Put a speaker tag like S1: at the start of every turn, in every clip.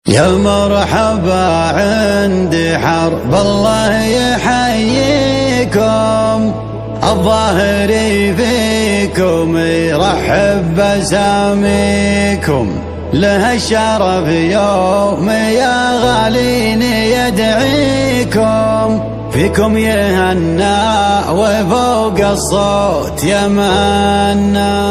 S1: يا مرحبا عندي حرب الله يحييكم، الظاهري فيكم يرحب بساميكم، له الشرف يوم يا غالين يدعيكم، فيكم يهنى وفوق الصوت يمنى.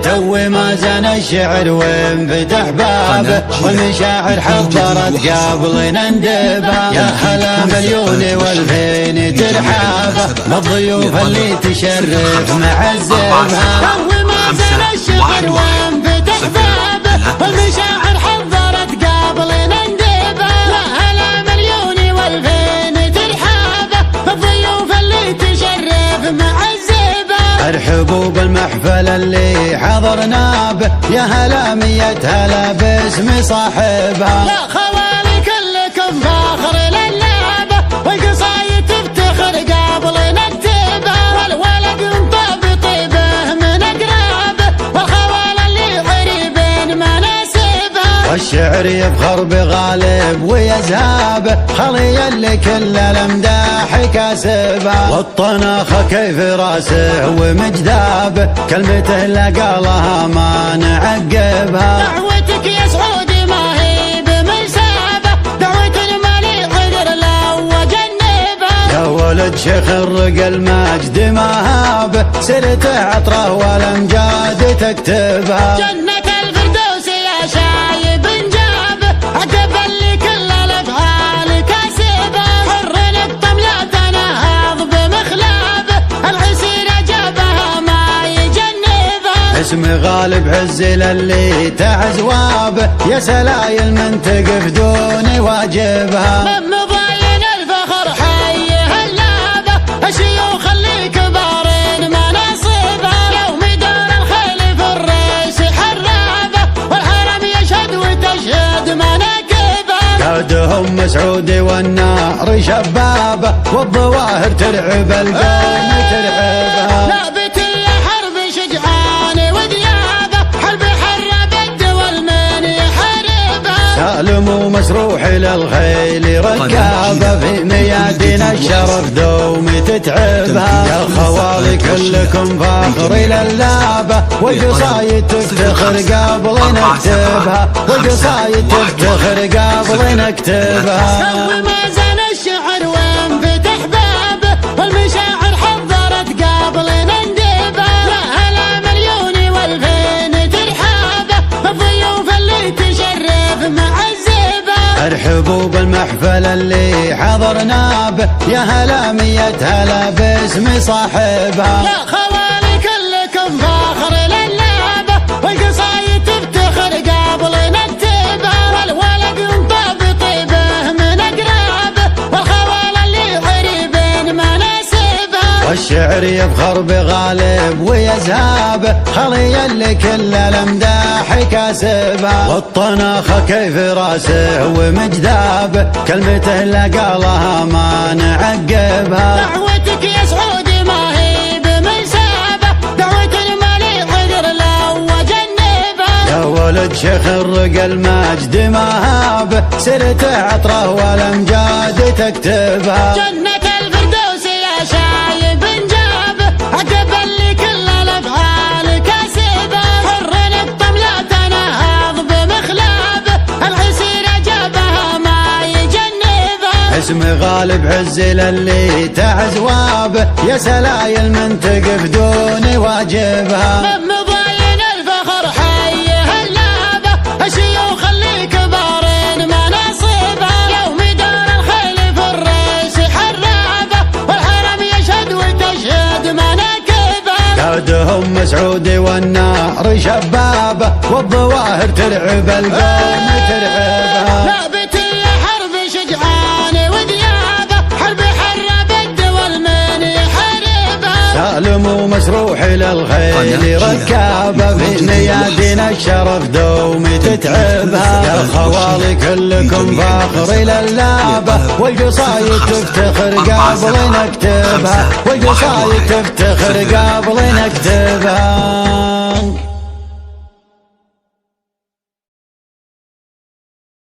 S1: تو ما زان الشعر وانفتح بابه، والمشاعر حضرت قبل نندبه، يا هلا مليون والفين ترحابه، بالضيوف اللي تشرف معزبها.
S2: تو ما زان الشعر وانفتح بابه، والمشاعر حضرت قبل نندبه، يا هلا مليون والفين ترحابه، بالضيوف اللي تشرف معزبها.
S1: ارحبوا بالمحفل اللي حضرنا به، يا هلا مية هلا باسم صاحبها.
S2: يا خوالي كلكم فاخر للعبه، والقصايد تفتخر قبل نكتبها، والولد انطب طيبه من اقرابه، والخوال اللي قريبين مناسبها،
S1: والشعر يفخر بغالب ويزهابه، خلي اللي كل الامداح كاسبها، والطناخه كيف راسه ومجدابه، كلمته لقالها ما نعقبها.
S2: دعوتك يا سعودي ما هي بمسابه، دعوة المليء قدر له وجنبها،
S1: يا ولد شيخ الرقى المجد مهابه، سيرته عطره والامجاد تكتبها.
S2: جنة الفردوس يا شايب جابه، عقب اللي كل الافعال كاسبه، حر نقطم لا تنهض بمخلابه، العسير جابها ما يجنبها.
S1: اسم غالب عز للي تعز وابه، يا سلايل من تقف دون واجبها.
S2: من مضاين الفخر حي هلابه، الشيوخ اللي كبارين مناصبها، يوم دار الخيل في الريس حرابه، والحرم يشهد وتشهد مناكبها.
S1: قادهم مسعود والنار شبابه، والظواهر ترعب القوم ترعبها.
S2: ثابت يا حرب شجعان وذيابه، حرب حرب الدول من يحاربها،
S1: سالم ومسروح للخيل ركابه، في ميادين الشرف دوم تتعبها. يا خوالي كلكم فاخر للابه، والقصايد تفتخر قبل نكتبها، والقصايد تفتخر قبل نكتبها.
S2: تو ما زان الشعر وانفتح بابه، والمشاعر حضرت قبل نندبه، يا هلا مليون والفين ترحابه، الضيوف اللي تشرف معزبه.
S1: ارحبوا بالمحفل اللي حضرنا به، يا هلا مية هلا باسم صاحبها.
S2: يا خوالي كلكم فاخر للعبه، والقصايد تفتخر قبل نكتبها، والولد انطب طيبه من اقرابه، والخوال اللي قريبين مناسبها،
S1: والشعر يفخر بغالب ويزهابه، خلي اللي كل الامداح كاسبها، والطناخه كيف راسه ومجدابه، كلمته لقالها ما نعقبها.
S2: دعوتك يا سعودي ما هي بمسابه، دعوة المليء قدر له وجنبها،
S1: يا ولد شيخ الرقى المجد مهابه، سيرته عطره والامجاد تكتبها.
S2: جنة الفردوس يا شايب جابه، عقب اللي كل الافعال كاسبه، حر نقطم لا تنهض بمخلابه، العسير جابها ما يجنبها.
S1: اسم غالب عز للي تعز وابه، يا سلايل من تقف دون واجبها.
S2: من مضاين الفخر حي هلابه، الشيوخ اللي كبارين مناصبها، يوم دار الخيل في الريس حرابه، والحرم يشهد وتشهد مناكبها.
S1: قادهم مسعود والنار شبابه، والظواهر ترعب القوم ترعبها.
S2: ثابت يا حرب شجعان وذيابه، حرب حرب الدول من يحاربها،
S1: سالم ومسروح للخيل ركابه، في ميادين الشرف دوم تتعبها. يا خوالي كلكم فاخر للابه، والقصايد تفتخر قبل نكتبها، والقصايد تفتخر قبل نكتبها.